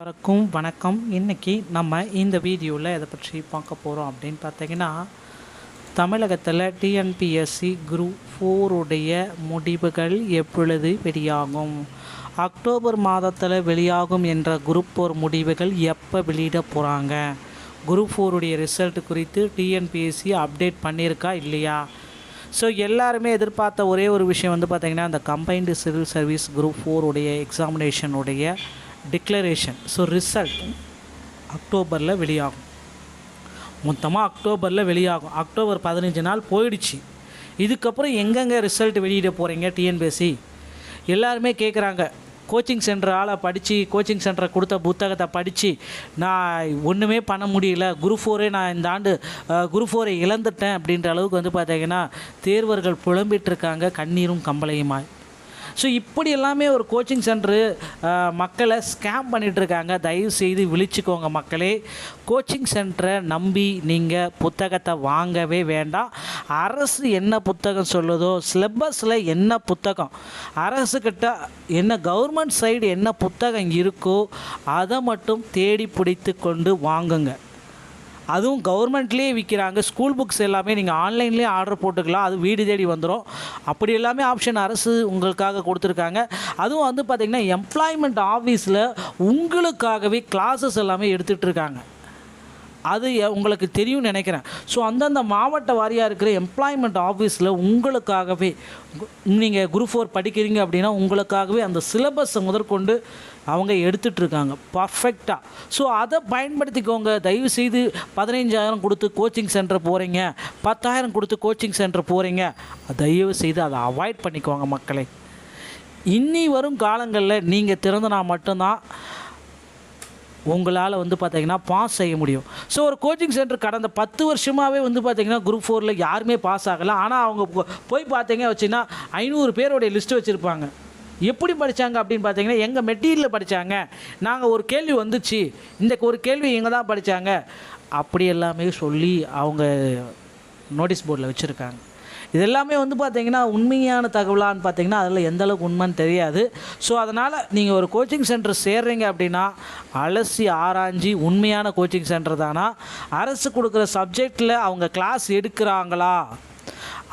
எல்லாருக்கும் வணக்கம். இன்றைக்கி நம்ம இந்த வீடியோவில் எதை பற்றி பார்க்க போகிறோம் அப்படின்னு பார்த்தீங்கன்னா, தமிழகத்தில் டிஎன்பிஎஸ்சி குரூப் 4 உடைய முடிவுகள் எப்பொழுது வெளியாகும், அக்டோபர் மாதத்தில் வெளியாகும் என்ற குரூப் 4 முடிவுகள் எப்போ வெளியிட போகிறாங்க, குரூப் 4 உடைய ரிசல்ட் குறித்து டிஎன்பிஎஸ்சி அப்டேட் பண்ணியிருக்கா இல்லையா. ஸோ எல்லாருமே எதிர்பார்த்த ஒரே ஒரு விஷயம் வந்து பார்த்திங்கன்னா, அந்த கம்பைன்டு சிவில் சர்வீஸ் குரூப் 4 உடைய எக்ஸாமினேஷனுடைய டிக்ளரேஷன். ஸோ ரிசல்ட் அக்டோபரில் வெளியாகும். மொத்தமாக அக்டோபரில் வெளியாகும். அக்டோபர் 15 நாள் போயிடுச்சு. இதுக்கப்புறம் எங்கெங்கே ரிசல்ட் வெளியிட போகிறீங்க டிஎன்பிஎஸ்சி எல்லாருமே கேட்குறாங்க. கோச்சிங் சென்டர் ஆளை படித்து கோச்சிங் சென்டரை கொடுத்த புத்தகத்தை படித்து நான் ஒன்றுமே பண்ண முடியல, குரூப் 4 நான் இந்த ஆண்டு குரூப் 4 இழந்துட்டேன் அப்படின்ற அளவுக்கு வந்து பார்த்தீங்கன்னா தேர்வர்கள் புலம்பிகிட்ருக்காங்க கண்ணீரும் கம்பளையுமாய். ஸோ இப்படி எல்லாமே ஒரு கோச்சிங் சென்டரு மக்களை ஸ்கேம் பண்ணிகிட்ருக்காங்க. தயவு செய்து விழிச்சுக்கோங்க மக்களே. கோச்சிங் சென்டரை நம்பி நீங்கள் புத்தகத்தை வாங்கவே வேண்டாம். அரசு என்ன புத்தகம் சொல்லுதோ, சிலபஸில் என்ன புத்தகம், அரசுக்கிட்ட என்ன கவர்மெண்ட் சைடு என்ன புத்தகம் இருக்கோ அதை மட்டும் தேடி பிடித்து கொண்டு வாங்குங்க. அதுவும் கவர்மெண்ட்லேயே விற்கிறாங்க. ஸ்கூல் புக்ஸ் எல்லாமே நீங்கள் ஆன்லைன்லேயே ஆர்டர் போட்டுக்கலாம், அது வீடு தேடி வந்துடும். அப்படி எல்லாமே ஆப்ஷன் அரசு உங்களுக்காக கொடுத்துருக்காங்க. அதுவும் வந்து பார்த்திங்கன்னா எம்ப்ளாய்மெண்ட் ஆஃபீஸில் உங்களுக்காகவே கிளாஸஸ் எல்லாமே எடுத்துகிட்ருக்காங்க. அது உங்களுக்கு தெரியும்னு நினைக்கிறேன். ஸோ அந்தந்த மாவட்ட வாரியாக இருக்கிற எம்ப்ளாய்மெண்ட் ஆஃபீஸில் உங்களுக்காகவே நீங்கள் குரூப் 4 படிக்கிறீங்க அப்படின்னா உங்களுக்காகவே அந்த சிலபஸை முதற்கொண்டு அவங்க எடுத்துகிட்ருக்காங்க பர்ஃபெக்டாக. ஸோ அதை பயன்படுத்திக்கோங்க. தயவுசெய்து 15,000 கொடுத்து கோச்சிங் சென்டர் போகிறீங்க, 10,000 கொடுத்து கோச்சிங் சென்டர் போகிறீங்க, தயவு செய்து அதை அவாய்ட் பண்ணிக்கோங்க மக்களே. இனி வரும் காலங்களில் நீங்கள் திறந்தனா மட்டும்தான் உங்களால் வந்து பார்த்திங்கன்னா பாஸ் செய்ய முடியும். ஸோ ஒரு கோச்சிங் சென்டர் கடந்த 10 வருஷமாகவே வந்து பார்த்திங்கன்னா குரூப் 4 யாருமே பாஸ் ஆகலை. ஆனால் அவங்க போய் பார்த்தீங்க வச்சுன்னா 500 பேருடைய லிஸ்ட்டு வச்சுருப்பாங்க. எப்படி படித்தாங்க அப்படின்னு பார்த்தீங்கன்னா, எங்கள் மெட்டீரியலில் படித்தாங்க, நாங்கள் ஒரு கேள்வி வந்துச்சு, இந்த ஒரு கேள்வி எங்கே தான் படித்தாங்க, அப்படி எல்லாமே சொல்லி அவங்க நோட்டீஸ் போர்டில் வச்சுருக்காங்க. இது எல்லாமே வந்து பார்த்திங்கன்னா உண்மையான தகவலான்னு பார்த்திங்கன்னா அதில் எந்தளவுக்கு உண்மைன்னு தெரியாது. ஸோ அதனால் நீங்கள் ஒரு கோச்சிங் சென்டர் சேர்றீங்க அப்படின்னா அலசி ஆராய்ஞ்சி உண்மையான கோச்சிங் சென்டர் தானா, அரசு கொடுக்குற சப்ஜெக்டில் அவங்க கிளாஸ் எடுக்கிறாங்களா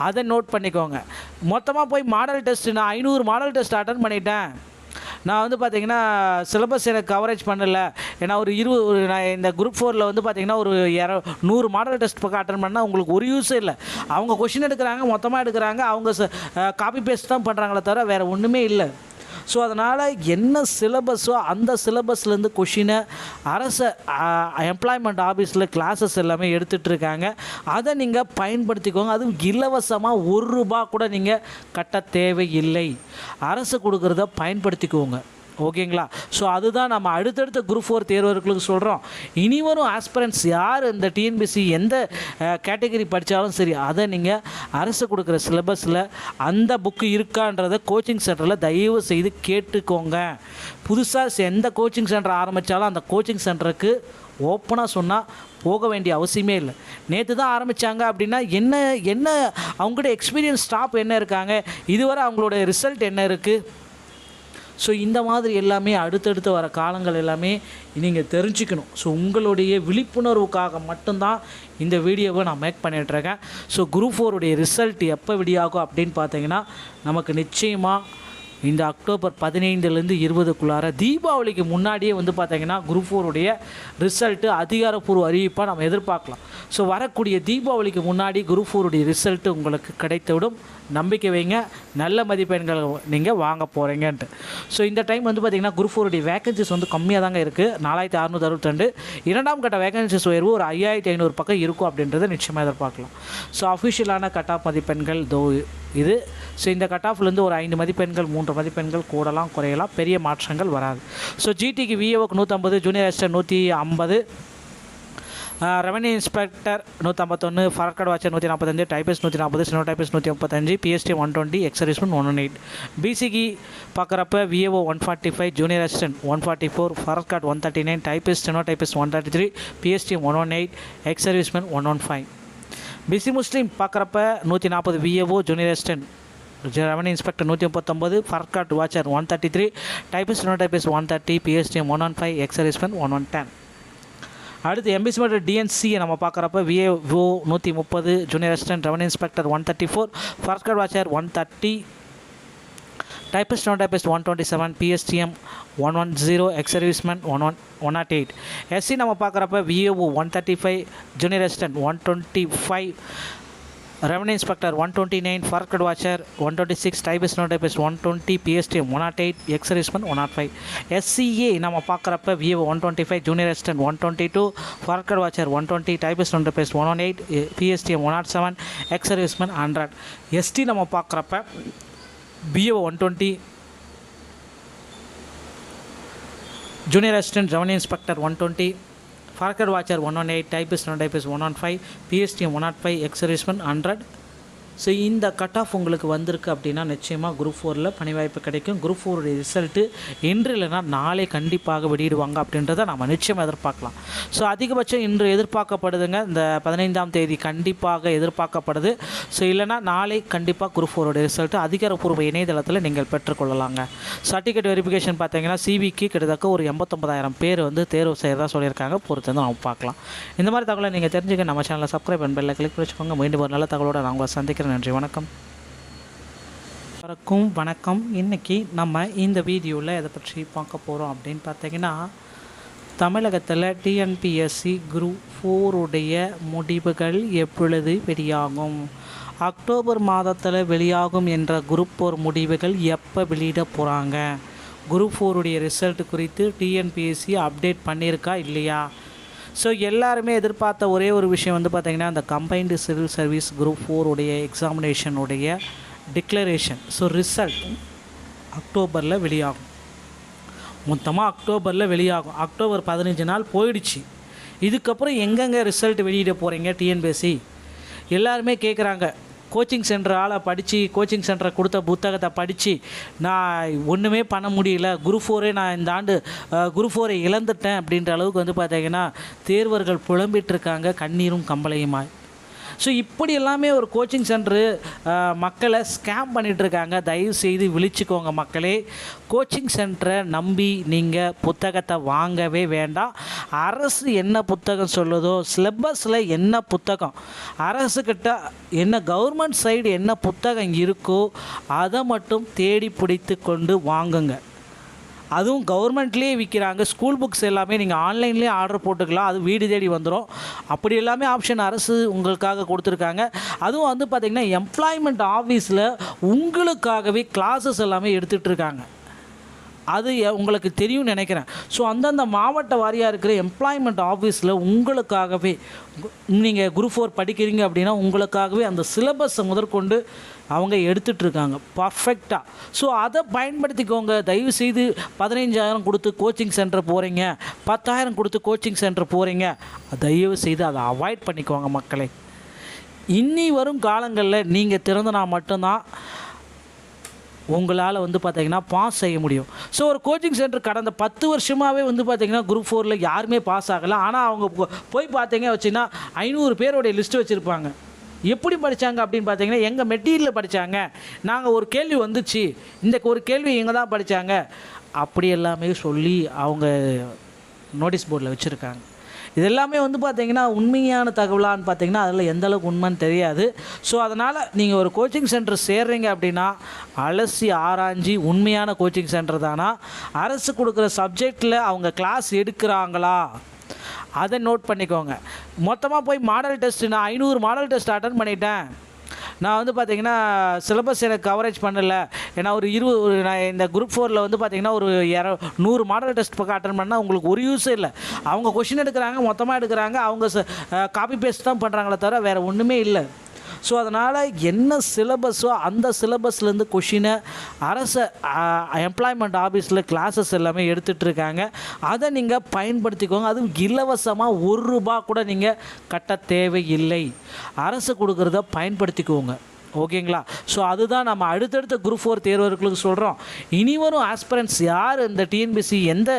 அதை நோட் பண்ணிக்கோங்க. மொத்தமாக போய் மாடல் டெஸ்ட்டு நான் 500 மாடல் டெஸ்ட் அட்டன் பண்ணிட்டேன், நான் வந்து பார்த்திங்கன்னா சிலபஸ் எனக்கு கவரேஜ் பண்ணலை, ஏன்னா நான் இந்த குரூப் 4 வந்து பார்த்திங்கன்னா ஒரு 100 மாடல் டெஸ்ட் பக்கம் அட்டன் பண்ணால் உங்களுக்கு ஒரு யூஸே இல்லை. அவங்க கொஷின் எடுக்கிறாங்க, மொத்தமாக எடுக்கிறாங்க, அவங்க காப்பி பேஸ்ட் தான் பண்ணுறாங்களே தவிர வேறு ஒன்றுமே இல்லை. ஸோ அதனால் என்ன சிலபஸோ அந்த சிலபஸ்லேருந்து கொஷினை அரசு எம்ப்ளாய்மெண்ட் ஆஃபீஸில் கிளாஸஸ் எல்லாமே எடுத்துகிட்ருக்காங்க. அதை நீங்கள் பயன்படுத்திக்கோங்க. அதுவும் இலவசமாக ₹1 கூட நீங்கள் கட்ட தேவையில்லை. அரசு கொடுக்குறத பயன்படுத்திக்கோங்க. ஓகேங்களா. ஸோ அதுதான் நம்ம அடுத்தடுத்த குரூப் 4 தேர்வர்களுக்கு சொல்கிறோம். இனி வரும் ஆஸ்பிரன்ட்ஸ் யார் இந்த டிஎன்பிஎஸ்சி எந்த கேட்டகரி படித்தாலும் சரி, அதை நீங்கள் அரசு கொடுக்குற சிலபஸில் அந்த புக்கு இருக்கான்றதை கோச்சிங் சென்டரில் தயவு செய்து கேட்டுக்கோங்க. புதுசாக எந்த கோச்சிங் சென்டர் ஆரம்பித்தாலும் அந்த கோச்சிங் சென்டருக்கு ஓப்பனாக சொன்னால் போக வேண்டிய அவசியமே இல்லை. நேற்று தான் ஆரம்பித்தாங்க அப்படின்னா என்ன அவங்களோட எக்ஸ்பீரியன்ஸ் ஸ்டாஃப் என்ன இருக்காங்க, இதுவரை அவங்களோட ரிசல்ட் என்ன இருக்குது. ஸோ இந்த மாதிரி எல்லாமே அடுத்தடுத்து வர காலங்கள் எல்லாமே நீங்கள் தெரிஞ்சுக்கணும். ஸோ உங்களுடைய விழிப்புணர்வுக்காக மட்டும்தான் இந்த வீடியோவை நான் மேக் பண்ணிகிட்ருக்கேன். ஸோ குரூப் 4 உடைய ரிசல்ட் எப்போ வெளியாகும் அப்படின்னு பார்த்தீங்கன்னா, நமக்கு நிச்சயமாக இந்த அக்டோபர் 15லேருந்து 20க்குள்ளார தீபாவளிக்கு முன்னாடியே வந்து பார்த்திங்கன்னா குரூப் 4 உடைய ரிசல்ட்டு அதிகாரப்பூர்வ அறிவிப்பாக நம்ம எதிர்பார்க்கலாம். ஸோ வரக்கூடிய தீபாவளிக்கு முன்னாடி குரூப் 4 உடைய ரிசல்ட்டு உங்களுக்கு கிடைத்துவிடும். நம்பிக்கை வைங்க, நல்ல மதிப்பெண்கள் நீங்கள் வாங்க போகிறீங்கன்ட்டு. ஸோ இந்த டைம் வந்து பார்த்திங்கன்னா குரூப் 4 உடைய வேகன்சிஸ் வந்து கம்மியாக தாங்க இருக்குது, 4662. இரண்டாம் கட்ட வேகன்சிஸ் உயர்வு ஒரு 5500 பக்கம் இருக்கும் அப்படின்றத நிச்சயமாக எதிர்பார்க்கலாம். ஸோ அஃபிஷியலான கட் ஆஃப் மதிப்பெண்கள் இது. ஸோ இந்த கட் ஆஃப்லேருந்து ஒரு 5 மதிப்பெண்கள் 3 மதிப்பெண்கள் கூடலாம் குறையலாம், பெரிய மாற்றங்கள் வராது. ஸோ ஜிடிக்கு விஏஓக்கு 150, junior assistant 150, revenue inspector 151, forest guard watcher 145, typist 140, steno typist 135, BST 120, ex serviceman 118. பிசிக்கு பார்க்குறப்ப VAO 145, junior assistant 144, forest guard 139, typist steno typist 133, BST 118, ex serviceman 115. PC முஸ்லீம் பார்க்குறப்ப 140 VAO, junior assistant revenue inspector 139, forest guard watcher 133, typist typist 130, PSTM 115, ex serviceman 110. அடுத்து MBC மற்றும் டிஎன்சியை நம்ம பார்க்குறப்ப VAO 130, junior assistant revenue inspector 134, forest watcher 130, typist typist 127, PSTM 110, ex serviceman 108. SC நம்ம பார்க்குறப்ப VAO 135, junior assistant 125, revenue inspector 129, forest watcher 126, typist typist 120, PSTM 108, ex serviceman 105. SCA நம்ம பார்க்குறப்ப VAO 125, junior assistant 122, forest watcher 120, typist typist 118, PSTM 107, ex serviceman 100. ST நம்ம பார்க்குறப்ப VAO 120, junior assistant revenue inspector 120, forest watcher 118, typist typist 115, PSTM 105, ex-servicemen 100. So இந்த cut off உங்களுக்கு வந்திருக்கு அப்படின்னா நிச்சயமாக group 4ல் பணி வாய்ப்பு கிடைக்கும். குரூப் 4 ரிசல்ட்டு இன்று இல்லைனா நாளை கண்டிப்பாக வெளியிடுவாங்க அப்படின்றத நம்ம நிச்சயம் எதிர்பார்க்கலாம். ஸோ அதிகபட்சம் இன்று எதிர்பார்க்கப்படுதுங்க, இந்த 15ஆம் தேதி கண்டிப்பாக எதிர்பார்க்கப்படுது. ஸோ இல்லைனா நாளை கண்டிப்பாக குரூப் 4 ரிசல்ட்டு அதிகாரப்பூர்வ இணையதளத்தில் நீங்கள் பெற்றுக்கொள்ளலாங்க. சர்டிஃபிகேட் வெரிஃபிகேஷன் பார்த்தீங்கன்னா சிவிக்கு கிட்டத்தட்ட ஒரு 89,000 பேர் வந்து தேர்வு செய்யறதா சொல்லியிருக்காங்க. பொறுத்து வந்து நம்ம பார்க்கலாம். இந்த மாதிரி தகவலை நீங்கள் தெரிஞ்சுக்க நம்ம சேனலை சப்ஸ்கிரைப் பண்ணி பெல்லை கிளிக் வச்சுக்கோங்க. மீண்டும் ஒரு நல்ல தகவலோடு நான் உங்களை சந்திக்கிறேன். நன்றி, வணக்கம். வணக்கம். இன்றைக்கி நம்ம இந்த வீடியோவில் எதை பற்றி பார்க்க போகிறோம் அப்படின்னு பார்த்தீங்கன்னா, தமிழகத்தில் டிஎன்பிஎஸ்சி குரூப் 4 முடிவுகள் எப்பொழுது வெளியாகும், அக்டோபர் மாதத்தில் வெளியாகும் என்ற குரூப் 4 முடிவுகள் எப்போ வெளியிட போகிறாங்க, குரூப் 4 ரிசல்ட் குறித்து டிஎன்பிஎஸ்சி அப்டேட் பண்ணியிருக்கா இல்லையா. ஸோ எல்லாருமே எதிர்பார்த்த ஒரே ஒரு விஷயம் வந்து பார்த்திங்கன்னா, அந்த கம்பைன்டு சிவில் சர்வீஸ் குரூப் 4 எக்ஸாமினேஷனுடைய டிக்ளரேஷன். ஸோ ரிசல்ட் அக்டோபரில் வெளியாகும், மொத்தமாக அக்டோபரில் வெளியாகும். அக்டோபர் 15 நாள் போயிடுச்சு. இதுக்கப்புறம் எங்கெங்கே ரிசல்ட் வெளியிட போகிறீங்க டிஎன்பிஎஸ்சி எல்லாருமே கேட்குறாங்க. கோச்சிங் சென்டரால் படித்து கோச்சிங் சென்டரை கொடுத்த புத்தகத்தை படித்து நான் ஒன்றுமே பண்ண முடியல, குரூப் 4 நான் இந்த ஆண்டு குரூப் 4 இழந்துட்டேன் அப்படின்ற அளவுக்கு வந்து பார்த்தீங்கன்னா தேர்வர்கள் புலம்பிகிட்ருக்காங்க கண்ணீரும் கம்பளையுமாய். ஸோ இப்படி எல்லாமே ஒரு கோச்சிங் சென்டரு மக்களை ஸ்கேம் பண்ணிகிட்ருக்காங்க. தயவு செய்து விழிச்சுக்கோங்க மக்களே. கோச்சிங் சென்டரை நம்பி நீங்கள் புத்தகத்தை வாங்கவே வேண்டாம். அரசு என்ன புத்தகம் சொல்லுதோ, சிலபஸில் என்ன புத்தகம், அரசுக்கிட்ட என்ன கவர்மெண்ட் சைடு என்ன புத்தகம் இருக்கோ அதை மட்டும் தேடி பிடித்து கொண்டு வாங்குங்க. அதுவும் கவர்மெண்ட்லேயே விற்கிறாங்க. ஸ்கூல் புக்ஸ் எல்லாமே நீங்கள் ஆன்லைன்லேயே ஆர்டர் போட்டுக்கலாம், அது வீடு தேடி வந்துடும். அப்படி எல்லாமே ஆப்ஷன் அரசு உங்களுக்காக கொடுத்துருக்காங்க. அதுவும் வந்து பார்த்திங்கன்னா எம்ப்ளாய்மெண்ட் ஆஃபீஸில் உங்களுக்காகவே கிளாஸஸ் எல்லாமே எடுத்துகிட்டு இருக்காங்க. அது உங்களுக்கு தெரியும்னு நினைக்கிறேன். ஸோ அந்தந்த மாவட்ட வாரியாக இருக்கிற எம்ப்ளாய்மெண்ட் ஆஃபீஸில் உங்களுக்காகவே நீங்கள் குரூப் 4 படிக்கிறீங்க அப்படின்னா உங்களுக்காகவே அந்த சிலபஸை முதற்கொண்டு அவங்க எடுத்துகிட்ருக்காங்க பர்ஃபெக்டாக. ஸோ அதை பயன்படுத்திக்கோங்க. தயவுசெய்து 15,000 கொடுத்து கோச்சிங் சென்டர் போகிறீங்க, 10,000 கொடுத்து கோச்சிங் சென்டர் போகிறீங்க, தயவு செய்து அதை அவாய்ட் பண்ணிக்கோங்க மக்களே. இனி வரும் காலங்களில் நீங்கள் திறந்தனா மட்டும்தான் உங்களால் வந்து பார்த்திங்கன்னா பாஸ் செய்ய முடியும். ஸோ ஒரு கோச்சிங் சென்டர் கடந்த 10 வருஷமாகவே வந்து பார்த்திங்கன்னா குரூப் 4 யாருமே பாஸ் ஆகலை. ஆனால் அவங்க போய் பார்த்தீங்க வச்சுன்னா 500 பேருடைய லிஸ்ட்டு வச்சுருப்பாங்க. எப்படி படித்தாங்க அப்படின்னு பார்த்தீங்கன்னா, எங்கள் மெட்டீரியலில் படித்தாங்க, நாங்கள் ஒரு கேள்வி வந்துச்சு, இந்த ஒரு கேள்வி எங்கே தான் படித்தாங்க அப்படி எல்லாமே சொல்லி அவங்க நோட்டீஸ் போர்டில் வச்சுருக்காங்க. இது எல்லாமே வந்து பார்த்திங்கன்னா உண்மையான தகவலான்னு பார்த்திங்கன்னா அதில் எந்தளவுக்கு உண்மைன்னு தெரியாது. ஸோ அதனால் நீங்கள் ஒரு கோச்சிங் சென்டர் சேர்றீங்க அப்படின்னா அலசி ஆராய்ஞ்சி உண்மையான கோச்சிங் சென்டர் தானா, அரசு கொடுக்குற சப்ஜெக்டில் அவங்க கிளாஸ் எடுக்கிறாங்களா அதை நோட் பண்ணிக்கோங்க. மொத்தமாக போய் மாடல் டெஸ்ட்டு நான் 500 மாடல் டெஸ்ட் அட்டன் பண்ணிட்டேன், நான் வந்து பார்த்திங்கன்னா சிலபஸ் எனக்கு கவரேஜ் பண்ணலை, ஏன்னா நான் இந்த குரூப் 4 வந்து பார்த்திங்கன்னா ஒரு 100 மாடல் டெஸ்ட் பக்கம் அட்டன் பண்ணால் உங்களுக்கு ஒரு யூஸே இல்லை. அவங்க கொஷின் எடுக்கிறாங்க, மொத்தமாக எடுக்கிறாங்க, அவங்க காப்பி பேஸ்ட் தான் பண்ணுறாங்களே தவிர வேறு ஒன்றுமே இல்லை. ஸோ அதனால் என்ன சிலபஸோ அந்த சிலபஸ்லேருந்து கொஷினை அரசு எம்ப்ளாய்மெண்ட் ஆஃபீஸில் கிளாஸஸ் எல்லாமே எடுத்துகிட்ருக்காங்க. அதை நீங்கள் பயன்படுத்திக்கோங்க. அதுவும் இலவசமாக ₹1 கூட நீங்கள் கட்ட தேவையில்லை. அரசு கொடுக்குறத பயன்படுத்திக்கோங்க. ஓகேங்களா? ஸோ அதுதான் நம்ம அடுத்தடுத்த குரூப் 4 தேர்வர்களுக்கு சொல்கிறோம். இனி வரும் ஆஸ்பிரன்ட்ஸ் யார் இந்த டிஎன்பிசி எந்த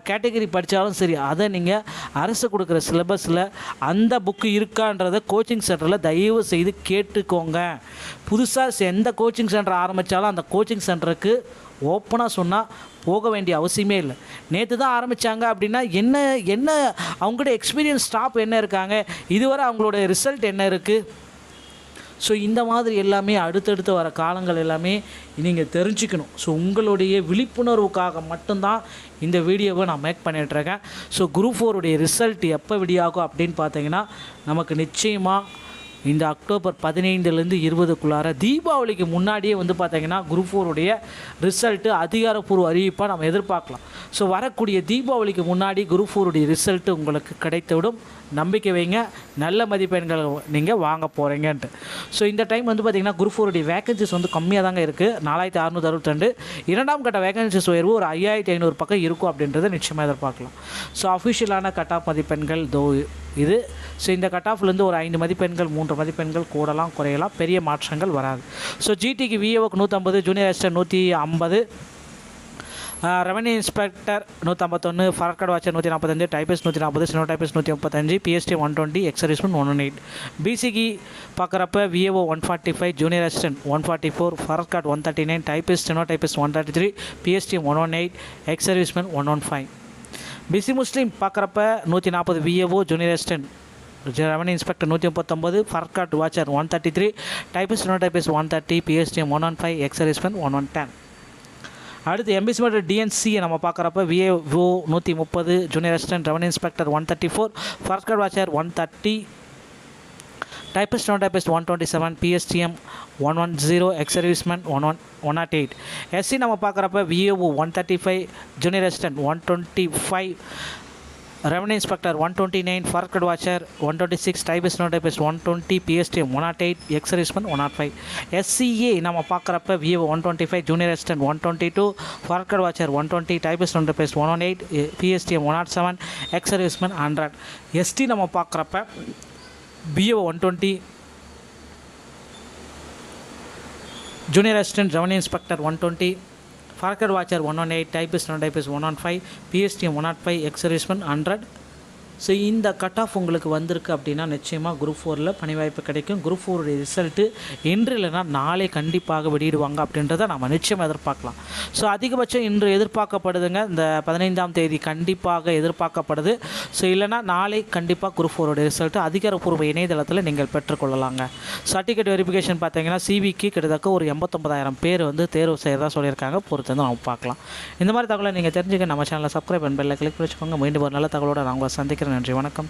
கேட்டகரி படித்தாலும் சரி, அதை நீங்கள் அரசு கொடுக்குற சிலபஸில் அந்த புக்கு இருக்கான்றதை கோச்சிங் சென்டரில் தயவு செய்து கேட்டுக்கோங்க. புதுசாக எந்த கோச்சிங் சென்டர் ஆரம்பித்தாலும் அந்த கோச்சிங் சென்டருக்கு ஓப்பனாக சொன்னால் போக வேண்டிய அவசியமே இல்லை. நேற்று தான் ஆரம்பித்தாங்க அப்படின்னா என்ன என்ன அவங்களோட எக்ஸ்பீரியன்ஸ் ஸ்டாஃப் என்ன இருக்காங்க, இதுவரை அவங்களோட ரிசல்ட் என்ன இருக்குது. ஸோ இந்த மாதிரி எல்லாமே அடுத்தடுத்து வர காலங்கள் எல்லாமே நீங்கள் தெரிஞ்சுக்கணும். ஸோ உங்களுடைய விழிப்புணர்வுக்காக மட்டும்தான் இந்த வீடியோவை நான் மேக் பண்ணிகிட்ருக்கேன். ஸோ குரூப் 4 ரிசல்ட் எப்போ வெளியாகும் அப்படின்னு பார்த்தீங்கன்னா நமக்கு நிச்சயமாக இந்த அக்டோபர் 15லேருந்து 20க்குள்ளார தீபாவளிக்கு முன்னாடியே வந்து பார்த்திங்கன்னா குரூப் 4 ரிசல்ட்டு அதிகாரப்பூர்வ அறிவிப்பாக நம்ம எதிர்பார்க்கலாம். ஸோ வரக்கூடிய தீபாவளிக்கு முன்னாடி குரூப் 4 ரிசல்ட்டு உங்களுக்கு கிடைத்துவிடும். நம்பிக்கை வைங்க, நல்ல மதிப்பெண்கள் நீங்கள் வாங்க போகிறீங்கன்ட்டு. ஸோ இந்த டைம் வந்து பார்த்திங்கன்னா குரூப் 4 வேகன்சிஸ் வந்து கம்மியாக தாங்க இருக்குது, 4662. இரண்டாம் கட்ட வேகன்சிஸ் உயர்வு ஒரு 5500 பக்கம் இருக்கும் அப்படின்றத நிச்சயமாக எதிர்பார்க்கலாம். ஸோ அஃபிஷியலான கட் ஆஃப் மதிப்பெண்கள் இது. ஸோ இந்த கட் ஆஃப்லேருந்து ஒரு 5 மதிப்பெண்கள் 3 மதிப்பெண்கள் கூடலாம் குறையலாம், பெரிய மாற்றங்கள் வராது. ஸோ ஜிடிக்கு விஏஓக்கு 150, junior assistant 150, revenue inspector 151, forest guard watcher 145, typist 140, steno typist 135, BST 120, ex servicemen 118. பிசிக்கு பார்க்குறப்ப VAO 145, junior assistant 144, forest guard 139, typist steno typist 133, BST 118, ex servicemen 115. PC முஸ்லீம் பார்க்குறப்ப 140 VAO, junior assistant revenue inspector 139, forest guard watcher 133, typist steno typist 130, P S T 115, ex servicemen 110. அடுத்து MBC மற்றும் டிஎன்சியை நம்ம பார்க்குறப்ப VAO 130, junior assistant revenue inspector 134, forest guard watcher 130, typist நான் typist 127, PSTM 110, ex servicemen 108. SC நம்ம பார்க்குறப்ப VAO 135, junior assistant 125, revenue inspector 129, forest guard watcher 126, typist நான் typist 120, PSTM 108, ex servicemen 105. SCA நம்ம பார்க்குறப்ப VAO 125, junior assistant 122, forest guard watcher 120, typist நான் டைபிஸ்ட் 118, பிஎஸ்டிஎம் 107, எக்ஸர்வீஸ்மென் 100. எஸ்டி நம்ம பார்க்குறப்ப VAO 120, junior assistant revenue inspector 120, ஃபார்கார்டு watcher 118, typist நான் typist 115, PSTM 105, ex-servicemen 100. So இந்த cut off உங்களுக்கு வந்திருக்கு அப்படின்னா நிச்சயமாக குரூப் 4 பணி வாய்ப்பு கிடைக்கும். குரூப் 4 ரிசல்ட்டு இன்று இல்லைனா நாளை கண்டிப்பாக வெளியிடுவாங்க அப்படின்றத நம்ம நிச்சயம் எதிர்பார்க்கலாம். ஸோ அதிகபட்சம் இன்று எதிர்பார்க்கப்படுதுங்க, இந்த 15ஆம் தேதி கண்டிப்பாக எதிர்பார்க்கப்படுது. ஸோ இல்லைனா நாளை கண்டிப்பாக குரூப் 4 ரிசல்ட்டு அதிகாரப்பூர்வ இணையதளத்தில் நீங்கள் பெற்றுக்கொள்ளலாங்க. சர்டிஃபிகேட் வெரிஃபிகேஷன் பார்த்தீங்கன்னா சிவிக்கு கிட்டத்தட்ட ஒரு 89,000 பேர் வந்து தேர்வு செய்கிறதா சொல்லியிருக்காங்க. பொறுத்து வந்து நம்ம பார்க்கலாம். இந்த மாதிரி தகவலை நீங்கள் தெரிஞ்சுக்க நம்ம சேனலை சப்ஸ்கிரைப் பண்ணி பெல்லை கிளிக் பண்ணி வச்சுக்கோங்க. மீண்டும் ஒரு நல்ல தகவலோடு நான் உங்களை சந்திக்கிறேன். நன்றி, வணக்கம்.